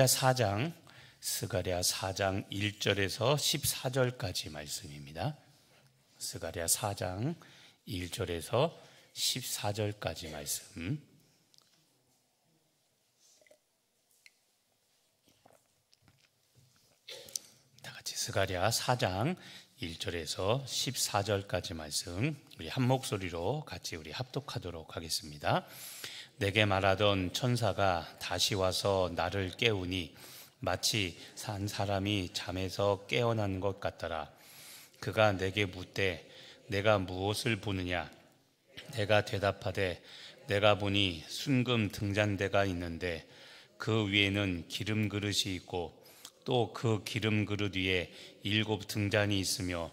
4장, 스가랴 4장 1절에서 14절까지 말씀입니다. 스가랴 4장 1절에서 14절까지 말씀. 다 같이 스가랴 4장 1절에서 14절까지 말씀 우리 한 목소리로 같이 우리 합독하도록 하겠습니다. 내게 말하던 천사가 다시 와서 나를 깨우니 마치 산 사람이 잠에서 깨어난 것 같더라. 그가 내게 묻되 내가 무엇을 보느냐? 내가 대답하되 내가 보니 순금 등잔대가 있는데 그 위에는 기름 그릇이 있고 또 그 기름 그릇 위에 7 등잔이 있으며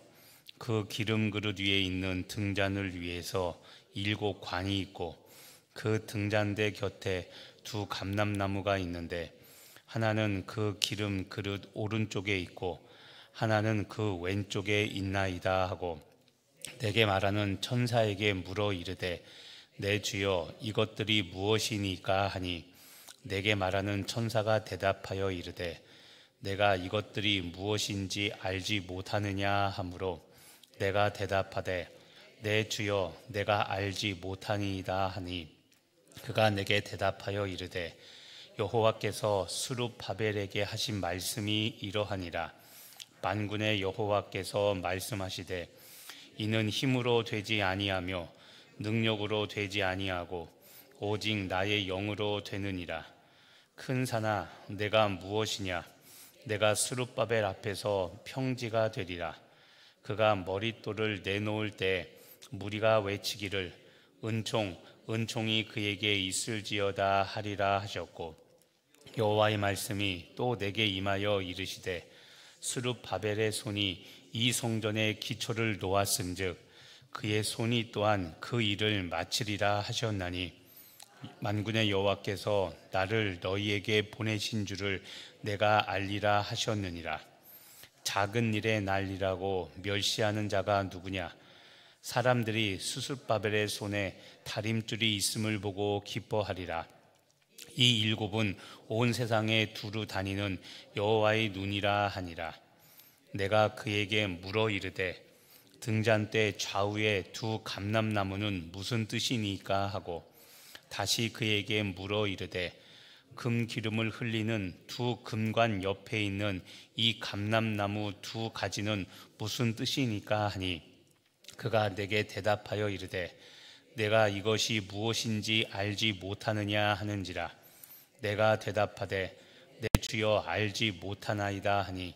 그 기름 그릇 위에 있는 등잔을 위해서 7 관이 있고 그 등잔대 곁에 2 감람나무가 있는데 하나는 그 기름 그릇 오른쪽에 있고 하나는 그 왼쪽에 있나이다 하고 내게 말하는 천사에게 물어 이르되 내 주여 이것들이 무엇이니까 하니 내게 말하는 천사가 대답하여 이르되 내가 이것들이 무엇인지 알지 못하느냐 하므로 내가 대답하되 내 주여 내가 알지 못하니이다 하니 그가 내게 대답하여 이르되 여호와께서 스룹바벨에게 하신 말씀이 이러하니라. 만군의 여호와께서 말씀하시되 이는 힘으로 되지 아니하며 능력으로 되지 아니하고 오직 나의 영으로 되느니라. 큰 산아 내가 무엇이냐? 내가 스룹바벨 앞에서 평지가 되리라. 그가 머릿돌을 내놓을 때 무리가 외치기를 은총이 그에게 있을지어다 하리라 하셨고 여호와의 말씀이 또 내게 임하여 이르시되 스룹바벨의 손이 이 성전의 기초를 놓았은즉 그의 손이 또한 그 일을 마치리라 하셨나니 만군의 여호와께서 나를 너희에게 보내신 줄을 내가 알리라 하셨느니라. 작은 일에 난리라고 멸시하는 자가 누구냐? 사람들이 스룹바벨의 손에 다림줄이 있음을 보고 기뻐하리라. 이 7은 온 세상에 두루 다니는 여호와의 눈이라 하니라. 내가 그에게 물어 이르되 등잔대 좌우에 2 감람나무는 무슨 뜻이니까 하고 다시 그에게 물어 이르되 금 기름을 흘리는 2 금관 옆에 있는 이 감람나무 2 가지는 무슨 뜻이니까 하니 그가 내게 대답하여 이르되 내가 이것이 무엇인지 알지 못하느냐 하는지라. 내가 대답하되 내 주여 알지 못하나이다 하니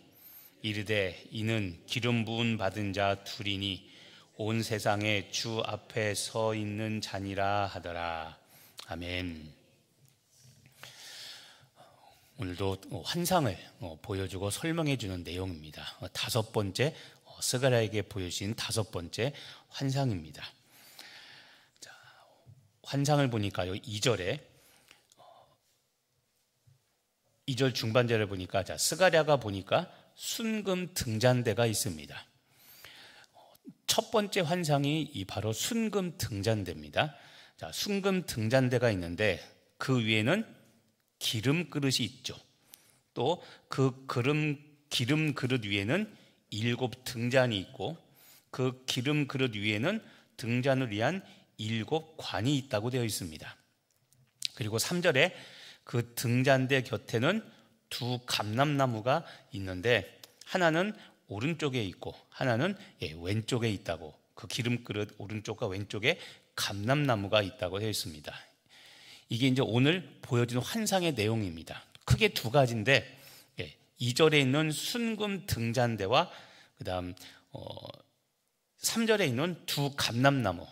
이르되 이는 기름 부음 받은 자 둘이니 온 세상에 주 앞에 서 있는 자니라 하더라. 아멘. 오늘도 환상을 보여주고 설명해 주는 내용입니다. 5번째 스가랴에게 보여주신 5번째 환상입니다. 자, 환상을 보니까요 2절 중반절을 보니까 스가랴가 보니까 순금 등잔대가 있습니다. 첫 번째 환상이 바로 순금 등잔대입니다. 자, 순금 등잔대가 있는데 그 위에는 기름 그릇이 있죠. 또 그 기름 그릇 위에는 7 등잔이 있고 그 기름 그릇 위에는 등잔을 위한 7 관이 있다고 되어 있습니다. 그리고 3절에 그 등잔대 곁에는 2 감람나무가 있는데 하나는 오른쪽에 있고 하나는 왼쪽에 있다고, 그 기름 그릇 오른쪽과 왼쪽에 감람나무가 있다고 되어 있습니다. 이게 이제 오늘 보여주는 환상의 내용입니다. 크게 2가지인데 2절에 있는 순금 등잔대와 그다음 3절에 있는 2 감람나무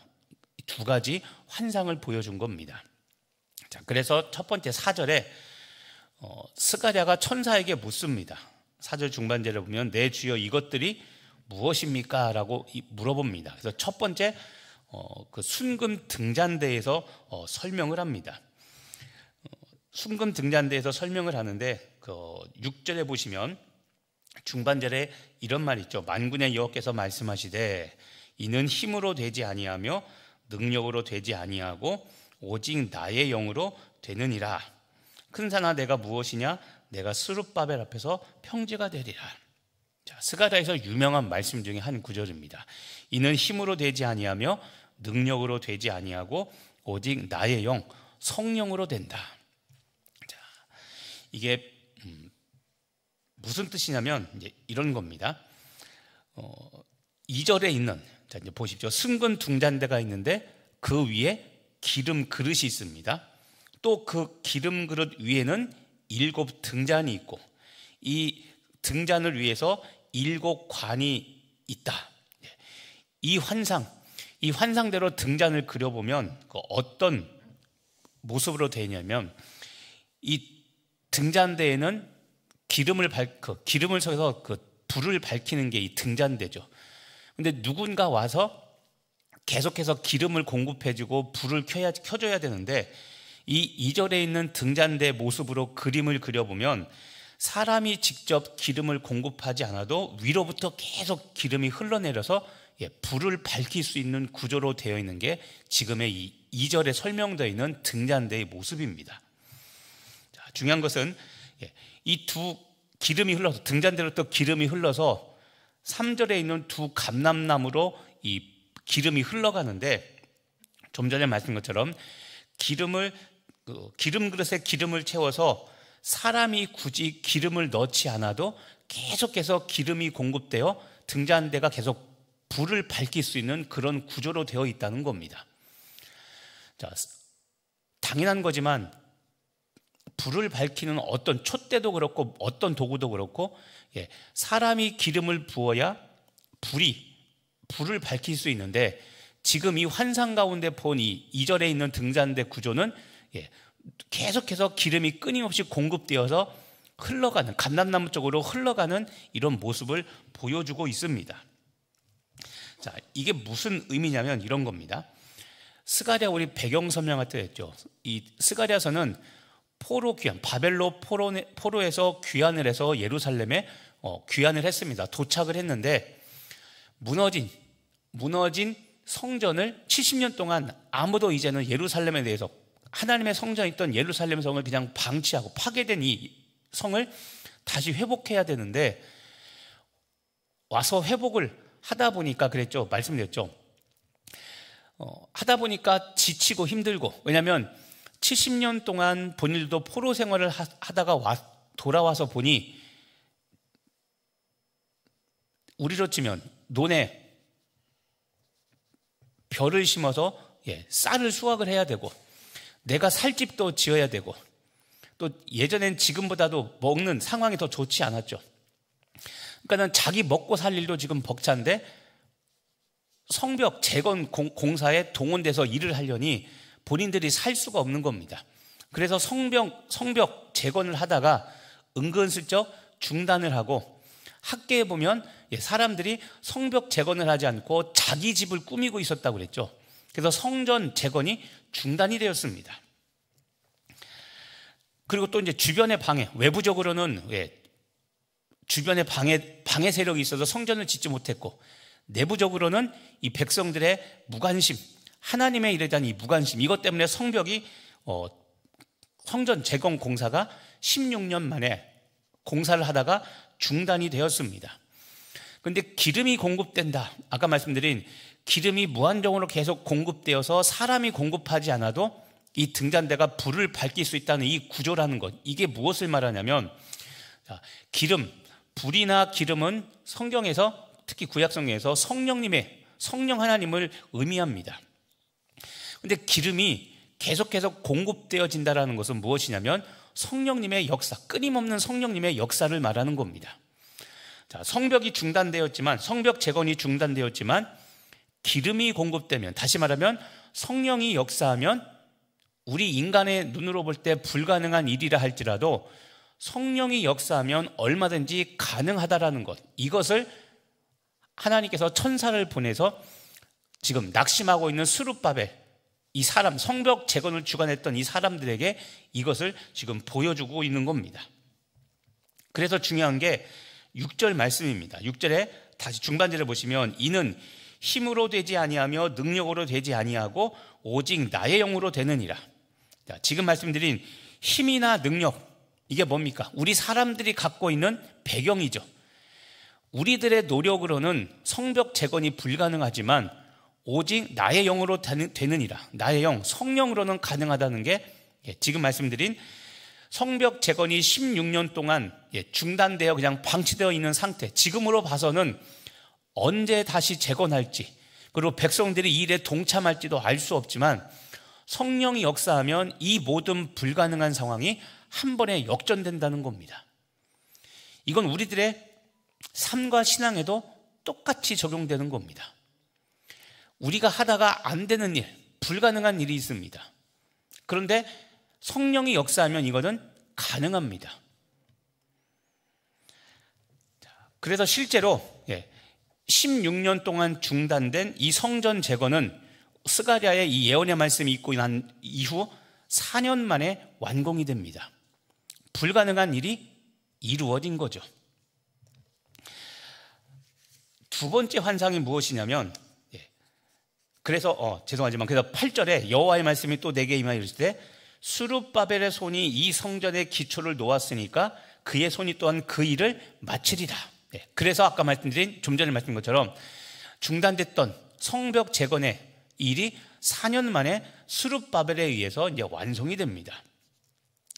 2가지 환상을 보여준 겁니다. 자, 그래서 첫 번째 4절에 스가랴가 천사에게 묻습니다. 4절 중반절에 보면 내 주여 이것들이 무엇입니까? 라고 물어봅니다. 그래서 첫 번째 그 순금 등잔대에서 설명을 합니다. 순금 등잔대에서 설명을 하는데 그 6절에 보시면 중반절에 이런 말이 있죠. 만군의 여호와께서 말씀하시되 이는 힘으로 되지 아니하며 능력으로 되지 아니하고 오직 나의 영으로 되느니라. 큰 산아 내가 무엇이냐? 내가 스룹바벨 앞에서 평지가 되리라. 자, 스가랴에서 유명한 말씀 중에 한 구절입니다. 이는 힘으로 되지 아니하며 능력으로 되지 아니하고 오직 나의 영 성령으로 된다. 자, 이게 무슨 뜻이냐면 이제 이런 겁니다. 2절에 있는, 자 이제 보십시오. 승근 둥잔대가 있는데 그 위에 기름 그릇이 있습니다. 또 그 기름 그릇 위에는 7 등잔이 있고 이 등잔을 위해서 7 관이 있다. 이 환상대로 등잔을 그려보면 어떤 모습으로 되냐면 이 등잔대에는 기름을 켜서 불을 밝히는 게 이 등잔대죠. 근데 누군가 와서 계속해서 기름을 공급해주고 불을 켜줘야 되는데 이 2절에 있는 등잔대 모습으로 그림을 그려보면 사람이 직접 기름을 공급하지 않아도 위로부터 계속 기름이 흘러내려서 불을 밝힐 수 있는 구조로 되어 있는 게 지금의 이 2절에 설명되어 있는 등잔대의 모습입니다. 자, 중요한 것은 이 두 기름이 흘러서 등잔대로 또 기름이 흘러서 3절에 있는 두 감람나무로 이 기름이 흘러가는데 좀 전에 말씀드린 것처럼 기름 그릇에 기름을 채워서 사람이 굳이 기름을 넣지 않아도 계속해서 기름이 공급되어 등잔대가 계속 불을 밝힐 수 있는 그런 구조로 되어 있다는 겁니다. 자, 당연한 거지만 불을 밝히는 어떤 촛대도 그렇고 어떤 도구도 그렇고 사람이 기름을 부어야 불을 밝힐 수 있는데 지금 이 환상 가운데 본 이 2절에 있는 등잔대 구조는 계속해서 기름이 끊임없이 공급되어서 흘러가는 감람나무 쪽으로 흘러가는 이런 모습을 보여주고 있습니다. 자, 이게 무슨 의미냐면 이런 겁니다. 스가랴 우리 배경 설명할 때 했죠. 이 스가랴서는 바벨로 포로에서 귀환을 해서 예루살렘에 귀환을 했습니다. 도착을 했는데 무너진 성전을 70년 동안 아무도 이제는 예루살렘에 대해서 하나님의 성전이 있던 예루살렘 성을 그냥 방치하고 파괴된 이 성을 다시 회복해야 되는데 와서 회복을 하다 보니까 그랬죠. 말씀드렸죠. 하다 보니까 지치고 힘들고 왜냐하면 70년 동안 본인들도 포로 생활을 하다가 돌아와서 보니 우리로 치면 논에 벼를 심어서 쌀을 수확을 해야 되고 내가 살 집도 지어야 되고 또 예전엔 지금보다도 먹는 상황이 더 좋지 않았죠. 그러니까 자기 먹고 살 일도 지금 벅찬데 성벽 재건 공사에 동원돼서 일을 하려니 본인들이 살 수가 없는 겁니다. 그래서 성벽 재건을 하다가 은근슬쩍 중단을 하고 학계에 보면 사람들이 성벽 재건을 하지 않고 자기 집을 꾸미고 있었다고 그랬죠. 그래서 성전 재건이 중단이 되었습니다. 그리고 또 이제 주변의 방해, 외부적으로는 주변에 방해 세력이 있어서 성전을 짓지 못했고 내부적으로는 이 백성들의 무관심, 하나님의 일에 대한 이 무관심, 이것 때문에 성전 재건 공사가 16년 만에 공사를 하다가 중단이 되었습니다. 그런데 기름이 공급된다. 아까 말씀드린 기름이 무한정으로 계속 공급되어서 사람이 공급하지 않아도 이 등잔대가 불을 밝힐 수 있다는 이 구조라는 것, 이게 무엇을 말하냐면 불이나 기름은 성경에서 특히 구약성경에서 성령 하나님을 의미합니다. 그런데 기름이 계속해서 공급되어진다는 것은 무엇이냐면 성령님의 역사, 끊임없는 성령님의 역사를 말하는 겁니다. 자, 성벽 재건이 중단되었지만 기름이 공급되면, 다시 말하면 성령이 역사하면 우리 인간의 눈으로 볼 때 불가능한 일이라 할지라도 성령이 역사하면 얼마든지 가능하다라는 것, 이것을 하나님께서 천사를 보내서 지금 낙심하고 있는 스룹바벨, 이 사람, 성벽 재건을 주관했던 이 사람들에게 이것을 지금 보여주고 있는 겁니다. 그래서 중요한 게 6절 말씀입니다. 6절에 다시 중반절에 보시면 이는 힘으로 되지 아니하며 능력으로 되지 아니하고 오직 나의 영으로 되느니라. 자, 지금 말씀드린 힘이나 능력, 이게 뭡니까? 우리 사람들이 갖고 있는 배경이죠. 우리들의 노력으로는 성벽 재건이 불가능하지만 오직 나의 영으로 되느니라. 나의 영, 성령으로는 가능하다는 게 지금 말씀드린 성벽 재건이 16년 동안 중단되어 그냥 방치되어 있는 상태, 지금으로 봐서는 언제 다시 재건할지, 그리고 백성들이 이 일에 동참할지도 알 수 없지만 성령이 역사하면 이 모든 불가능한 상황이 한 번에 역전된다는 겁니다. 이건 우리들의 삶과 신앙에도 똑같이 적용되는 겁니다. 우리가 하다가 안 되는 일, 불가능한 일이 있습니다. 그런데 성령이 역사하면 이거는 가능합니다. 그래서 실제로 16년 동안 중단된 이 성전 재건은 스가랴의 이 예언의 말씀이 있고 난 이후 4년 만에 완공이 됩니다. 불가능한 일이 이루어진 거죠. 두 번째 환상이 무엇이냐면, 그래서 죄송하지만 그래서 8절에 여호와의 말씀이 또 내게 임하여 이르실 때 스룹바벨의 손이 이 성전의 기초를 놓았으니까 그의 손이 또한 그 일을 마치리라. 그래서 아까 말씀드린 좀 전에 말씀드린 것처럼 중단됐던 성벽 재건의 일이 4년 만에 스룹바벨에 의해서 이제 완성이 됩니다.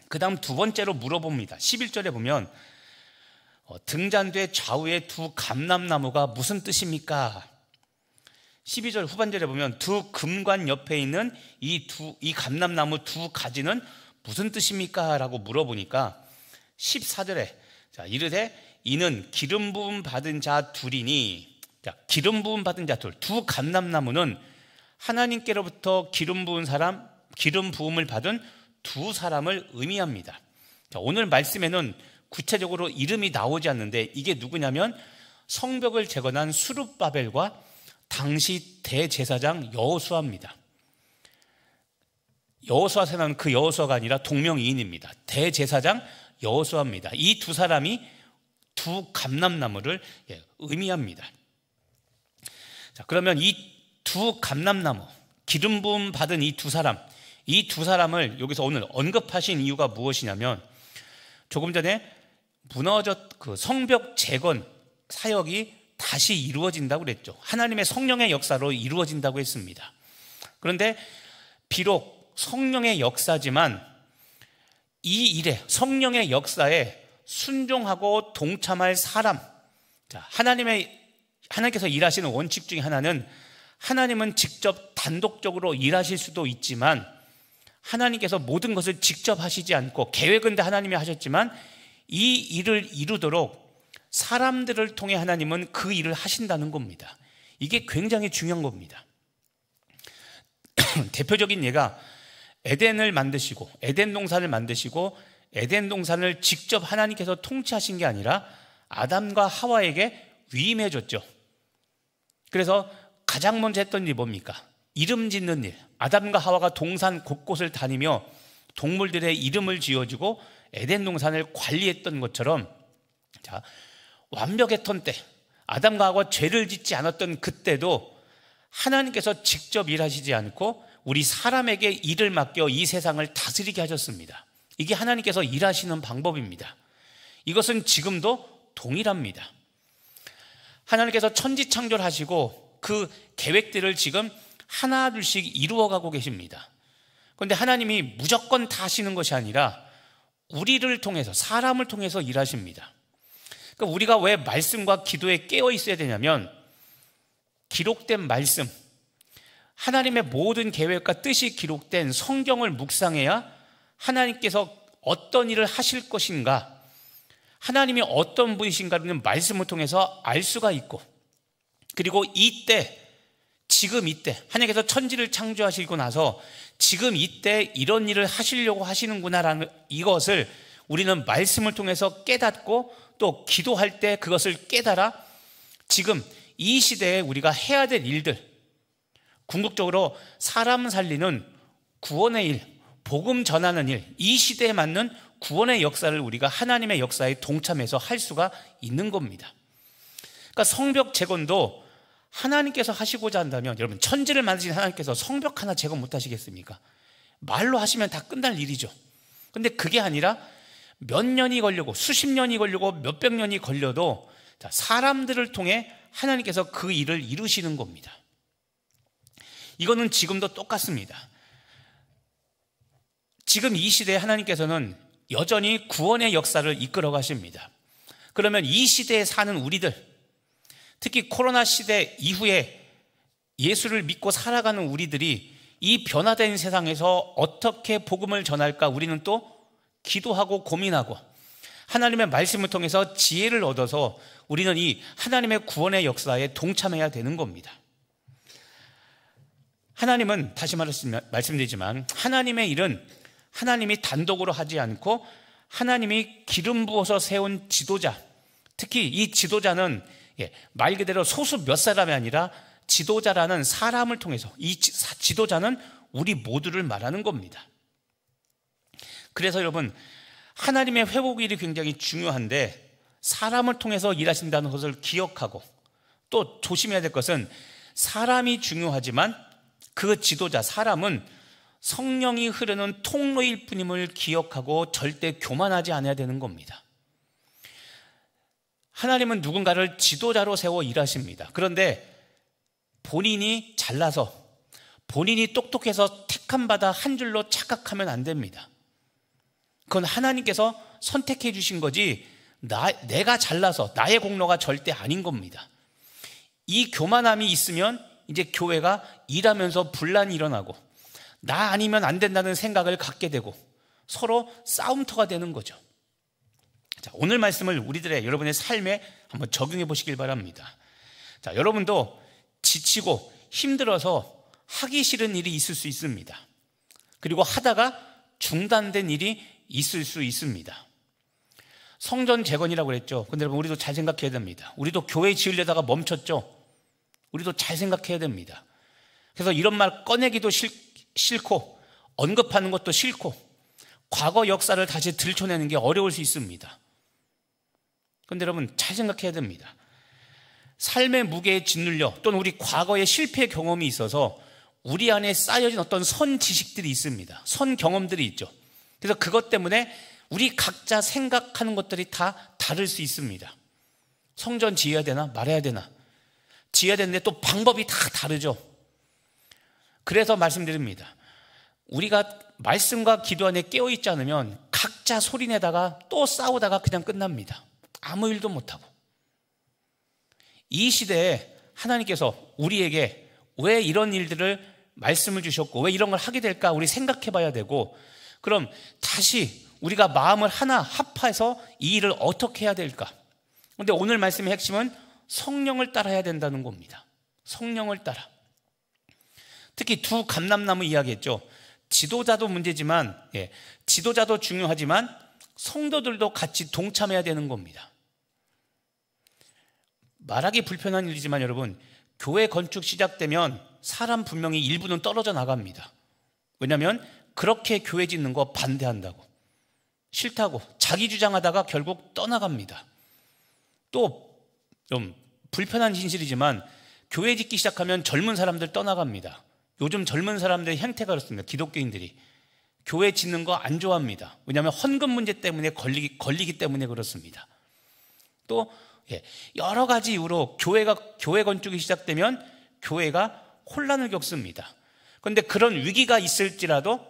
그 다음 두 번째로 물어봅니다. 11절에 보면 등잔대 좌우에 두 감람나무가 무슨 뜻입니까? 12절 후반절에 보면 두 금관 옆에 있는 이 감람나무 두 가지는 무슨 뜻입니까? 라고 물어보니까 14절에 이르되 이는 기름 부음 받은 자 둘이니, 기름 부음 받은 자 둘, 두 감람나무는 하나님께로부터 기름 부음을 받은 두 사람을 의미합니다. 오늘 말씀에는 구체적으로 이름이 나오지 않는데 이게 누구냐면 성벽을 재건한 스룹바벨과 당시 대제사장 여호수아입니다. 여호수아 세나는 그 여호수아가 아니라 동명이인입니다. 대제사장 여호수아입니다. 이 두 사람이 두 감람나무를 의미합니다. 자, 그러면 이 두 감람나무, 기름 부음 받은 이 두 사람을 여기서 오늘 언급하신 이유가 무엇이냐면 조금 전에 그 성벽 재건 사역이 다시 이루어진다고 그랬죠. 하나님의 성령의 역사로 이루어진다고 했습니다. 그런데 비록 성령의 역사지만 이 일에, 성령의 역사에 순종하고 동참할 사람, 하나님께서 일하시는 원칙 중에 하나는 하나님은 직접 단독적으로 일하실 수도 있지만 하나님께서 모든 것을 직접 하시지 않고 계획은 다 하나님이 하셨지만 이 일을 이루도록 사람들을 통해 하나님은 그 일을 하신다는 겁니다. 이게 굉장히 중요한 겁니다. 대표적인 예가 에덴을 만드시고 에덴 동산을 만드시고 에덴 동산을 직접 하나님께서 통치하신 게 아니라 아담과 하와에게 위임해 줬죠. 그래서 가장 먼저 했던 일이 뭡니까? 이름 짓는 일. 아담과 하와가 동산 곳곳을 다니며 동물들의 이름을 지어주고 에덴 동산을 관리했던 것처럼, 완벽했던 때, 아담과 하와가 죄를 짓지 않았던 그때도 하나님께서 직접 일하시지 않고 우리 사람에게 일을 맡겨 이 세상을 다스리게 하셨습니다. 이게 하나님께서 일하시는 방법입니다. 이것은 지금도 동일합니다. 하나님께서 천지 창조하시고 그 계획들을 지금 하나둘씩 이루어가고 계십니다. 그런데 하나님이 무조건 다 하시는 것이 아니라 우리를 통해서, 사람을 통해서 일하십니다. 그러니까 우리가 왜 말씀과 기도에 깨어 있어야 되냐면 기록된 말씀, 하나님의 모든 계획과 뜻이 기록된 성경을 묵상해야 하나님께서 어떤 일을 하실 것인가, 하나님이 어떤 분이신가를 말씀을 통해서 알 수가 있고, 그리고 이때, 지금 이때 하나님께서 천지를 창조하시고 나서 지금 이때 이런 일을 하시려고 하시는구나라는 이것을 우리는 말씀을 통해서 깨닫고 또 기도할 때 그것을 깨달아 지금 이 시대에 우리가 해야 될 일들, 궁극적으로 사람 살리는 구원의 일, 복음 전하는 일, 이 시대에 맞는 구원의 역사를 우리가 하나님의 역사에 동참해서 할 수가 있는 겁니다. 그러니까 성벽 재건도 하나님께서 하시고자 한다면, 여러분 천지를 만드신 하나님께서 성벽 하나 재건 못 하시겠습니까? 말로 하시면 다 끝날 일이죠. 근데 그게 아니라 몇 년이 걸리고 수십 년이 걸리고 몇백 년이 걸려도 사람들을 통해 하나님께서 그 일을 이루시는 겁니다. 이거는 지금도 똑같습니다. 지금 이 시대에 하나님께서는 여전히 구원의 역사를 이끌어 가십니다. 그러면 이 시대에 사는 우리들, 특히 코로나 시대 이후에 예수를 믿고 살아가는 우리들이 이 변화된 세상에서 어떻게 복음을 전할까 우리는 또 기도하고 고민하고 하나님의 말씀을 통해서 지혜를 얻어서 우리는 이 하나님의 구원의 역사에 동참해야 되는 겁니다. 하나님은 다시 말씀드리지만 하나님의 일은 하나님이 단독으로 하지 않고 하나님이 기름 부어서 세운 지도자, 특히 이 지도자는 말 그대로 소수 몇 사람이 아니라 지도자라는 사람을 통해서 이 지도자는 우리 모두를 말하는 겁니다. 그래서 여러분, 하나님의 회복일이 굉장히 중요한데 사람을 통해서 일하신다는 것을 기억하고 또 조심해야 될 것은 사람이 중요하지만 그 지도자 사람은 성령이 흐르는 통로일 뿐임을 기억하고 절대 교만하지 않아야 되는 겁니다. 하나님은 누군가를 지도자로 세워 일하십니다. 그런데 본인이 잘나서 본인이 똑똑해서 택함 받아 한 줄로 착각하면 안 됩니다. 그건 하나님께서 선택해 주신 거지 내가 잘나서 나의 공로가 절대 아닌 겁니다. 이 교만함이 있으면 이제 교회가 일하면서 분란이 일어나고 나 아니면 안 된다는 생각을 갖게 되고 서로 싸움터가 되는 거죠. 자, 오늘 말씀을 여러분의 삶에 한번 적용해 보시길 바랍니다. 자, 여러분도 지치고 힘들어서 하기 싫은 일이 있을 수 있습니다. 그리고 하다가 중단된 일이 있을 수 있습니다. 성전 재건이라고 그랬죠. 근데 여러분, 우리도 잘 생각해야 됩니다. 우리도 교회 지으려다가 멈췄죠. 우리도 잘 생각해야 됩니다. 그래서 이런 말 꺼내기도 싫고 언급하는 것도 싫고 과거 역사를 다시 들춰내는 게 어려울 수 있습니다. 그런데 여러분, 잘 생각해야 됩니다. 삶의 무게에 짓눌려 또는 우리 과거의 실패 경험이 있어서 우리 안에 쌓여진 어떤 선 지식들이 있습니다. 선 경험들이 있죠. 그래서 그것 때문에 우리 각자 생각하는 것들이 다 다를 수 있습니다. 성전 지어야 되나 말아야 되나, 지어야 되는데 또 방법이 다 다르죠. 그래서 말씀드립니다. 우리가 말씀과 기도 안에 깨어있지 않으면 각자 소리내다가 또 싸우다가 그냥 끝납니다. 아무 일도 못하고. 이 시대에 하나님께서 우리에게 왜 이런 일들을 말씀을 주셨고 왜 이런 걸 하게 될까 우리 생각해 봐야 되고, 그럼 다시 우리가 마음을 하나 합해서 이 일을 어떻게 해야 될까. 그런데 오늘 말씀의 핵심은 성령을 따라야 된다는 겁니다. 성령을 따라. 특히 두 감람나무 이야기했죠. 지도자도 문제지만 지도자도 중요하지만 성도들도 같이 동참해야 되는 겁니다. 말하기 불편한 일이지만 여러분, 교회 건축 시작되면 사람 분명히 일부는 떨어져 나갑니다. 왜냐하면 그렇게 교회 짓는 거 반대한다고, 싫다고 자기 주장하다가 결국 떠나갑니다. 또 좀 불편한 진실이지만 교회 짓기 시작하면 젊은 사람들 떠나갑니다. 요즘 젊은 사람들의 행태가 그렇습니다. 기독교인들이 교회 짓는 거 안 좋아합니다. 왜냐하면 헌금 문제 때문에 걸리기 때문에 그렇습니다. 또 여러 가지 이유로 교회 건축이 시작되면 교회가 혼란을 겪습니다. 그런데 그런 위기가 있을지라도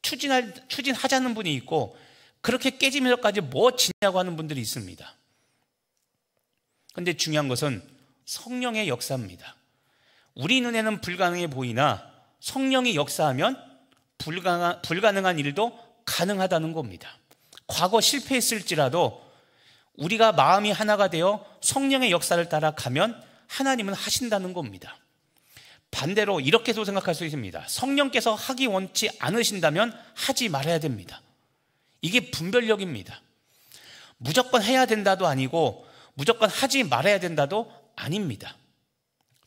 추진하자는 분이 있고 그렇게 깨지면서까지 뭐 짓냐고 하는 분들이 있습니다. 그런데 중요한 것은 성령의 역사입니다. 우리 눈에는 불가능해 보이나 성령이 역사하면 불가능한 일도 가능하다는 겁니다. 과거 실패했을지라도 우리가 마음이 하나가 되어 성령의 역사를 따라 가면 하나님은 하신다는 겁니다. 반대로 이렇게도 생각할 수 있습니다. 성령께서 하기 원치 않으신다면 하지 말아야 됩니다. 이게 분별력입니다. 무조건 해야 된다도 아니고 무조건 하지 말아야 된다도 아닙니다.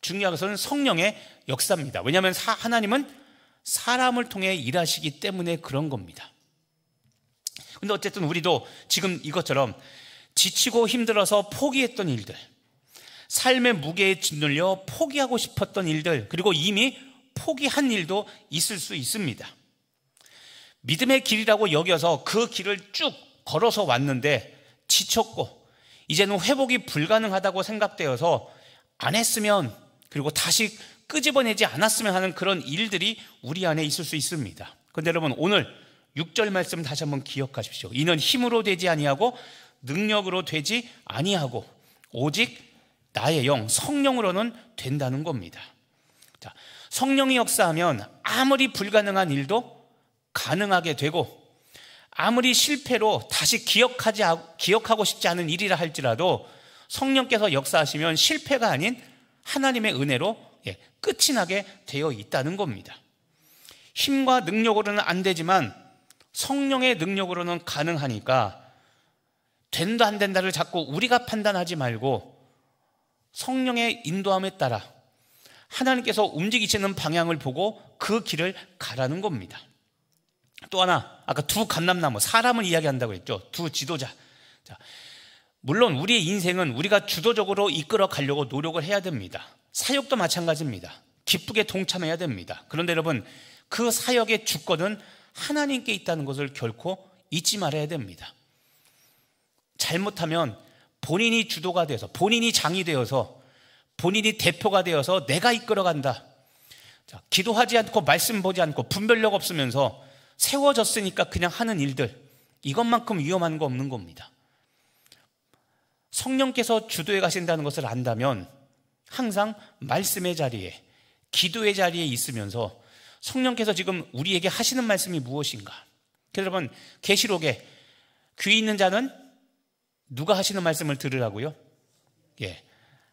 중요한 것은 성령의 역사입니다. 왜냐하면 하나님은 사람을 통해 일하시기 때문에 그런 겁니다. 그런데 어쨌든 우리도 지금 이것처럼 지치고 힘들어서 포기했던 일들, 삶의 무게에 짓눌려 포기하고 싶었던 일들, 그리고 이미 포기한 일도 있을 수 있습니다. 믿음의 길이라고 여겨서 그 길을 쭉 걸어서 왔는데 지쳤고 이제는 회복이 불가능하다고 생각되어서 안 했으면, 그리고 다시 끄집어내지 않았으면 하는 그런 일들이 우리 안에 있을 수 있습니다. 그런데 여러분, 오늘 6절 말씀 다시 한번 기억하십시오. 이는 힘으로 되지 아니하고 능력으로 되지 아니하고 오직 나의 영, 성령으로는 된다는 겁니다. 자, 성령이 역사하면 아무리 불가능한 일도 가능하게 되고, 아무리 실패로 다시 기억하고 싶지 않은 일이라 할지라도 성령께서 역사하시면 실패가 아닌 하나님의 은혜로 끝이 나게 되어 있다는 겁니다. 힘과 능력으로는 안 되지만 성령의 능력으로는 가능하니까, 된다 안 된다를 자꾸 우리가 판단하지 말고 성령의 인도함에 따라 하나님께서 움직이시는 방향을 보고 그 길을 가라는 겁니다. 또 하나, 아까 두 감람나무, 사람을 이야기한다고 했죠. 두 지도자. 자, 물론 우리의 인생은 우리가 주도적으로 이끌어 가려고 노력을 해야 됩니다. 사역도 마찬가지입니다. 기쁘게 동참해야 됩니다. 그런데 여러분, 그 사역의 주권은 하나님께 있다는 것을 결코 잊지 말아야 됩니다. 잘못하면 본인이 주도가 돼서, 본인이 장이 되어서, 본인이 대표가 되어서 내가 이끌어간다. 자, 기도하지 않고 말씀 보지 않고 분별력 없으면서 세워졌으니까 그냥 하는 일들, 이것만큼 위험한 거 없는 겁니다. 성령께서 주도해 가신다는 것을 안다면 항상 말씀의 자리에, 기도의 자리에 있으면서 성령께서 지금 우리에게 하시는 말씀이 무엇인가. 그래서 여러분, 계시록에 귀 있는 자는 누가 하시는 말씀을 들으라고요?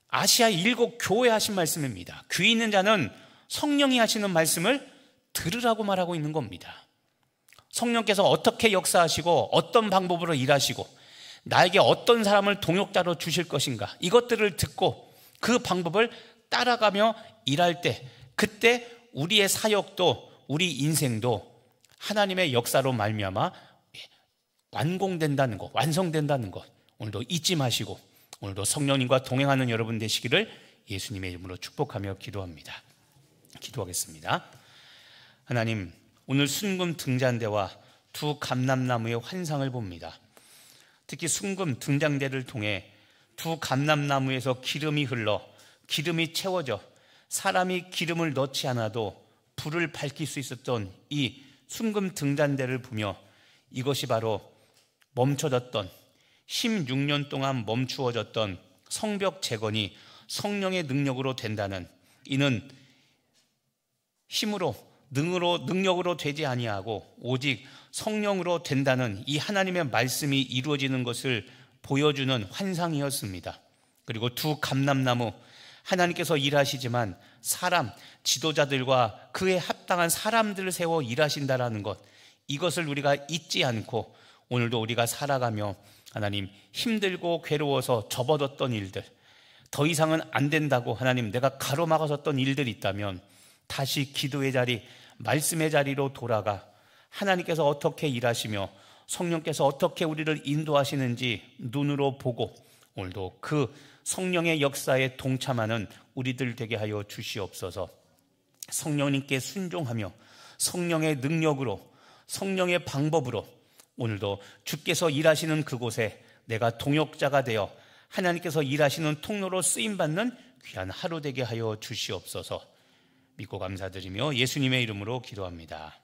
아시아 7 교회 하신 말씀입니다. 귀 있는 자는 성령이 하시는 말씀을 들으라고 말하고 있는 겁니다. 성령께서 어떻게 역사하시고 어떤 방법으로 일하시고 나에게 어떤 사람을 동역자로 주실 것인가, 이것들을 듣고 그 방법을 따라가며 일할 때, 그때 우리의 사역도 우리 인생도 하나님의 역사로 말미암아 완공된다는 것, 완성된다는 것, 오늘도 잊지 마시고 오늘도 성령님과 동행하는 여러분 되시기를 예수님의 이름으로 축복하며 기도합니다. 기도하겠습니다. 하나님, 오늘 순금 등잔대와 두 감람나무의 환상을 봅니다. 특히 순금 등잔대를 통해 두 감람나무에서 기름이 흘러 기름이 채워져 사람이 기름을 넣지 않아도 불을 밝힐 수 있었던 이 순금 등잔대를 보며, 이것이 바로 멈춰졌던 16년 동안 멈추어졌던 성벽 재건이 성령의 능력으로 된다는, 이는 힘으로 능력으로 되지 아니하고 오직 성령으로 된다는 이 하나님의 말씀이 이루어지는 것을 보여주는 환상이었습니다. 그리고 두 감람나무, 하나님께서 일하시지만 사람, 지도자들과 그에 합당한 사람들을 세워 일하신다라는 것, 이것을 우리가 잊지 않고 오늘도 우리가 살아가며 하나님, 힘들고 괴로워서 접어뒀던 일들, 더 이상은 안 된다고 하나님 내가 가로막아섰던 일들이 있다면 다시 기도의 자리, 말씀의 자리로 돌아가 하나님께서 어떻게 일하시며 성령께서 어떻게 우리를 인도하시는지 눈으로 보고 오늘도 그 성령의 역사에 동참하는 우리들 되게 하여 주시옵소서. 성령님께 순종하며 성령의 능력으로, 성령의 방법으로 오늘도 주께서 일하시는 그곳에 내가 동역자가 되어 하나님께서 일하시는 통로로 쓰임받는 귀한 하루 되게 하여 주시옵소서. 믿고 감사드리며 예수님의 이름으로 기도합니다.